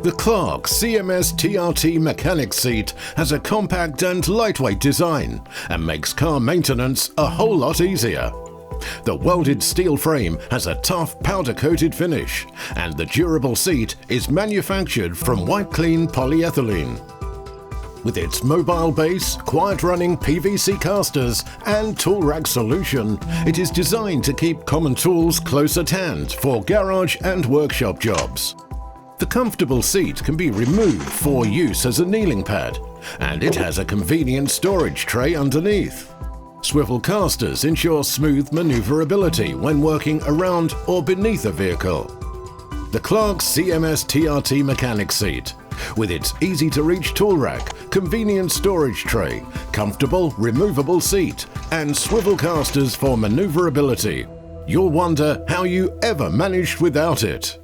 The Clarke CMSTRT Mechanics Seat has a compact and lightweight design and makes car maintenance a whole lot easier. The welded steel frame has a tough powder-coated finish, and the durable seat is manufactured from white clean polyethylene. With its mobile base, quiet-running PVC castors and tool rack solution, it is designed to keep common tools close at hand for garage and workshop jobs. The comfortable seat can be removed for use as a kneeling pad, and it has a convenient storage tray underneath. Swivel castors ensure smooth maneuverability when working around or beneath a vehicle. The Clarke CMSTRT Mechanics Seat, with its easy-to-reach tool rack, convenient storage tray, comfortable removable seat, and swivel castors for maneuverability. You'll wonder how you ever managed without it.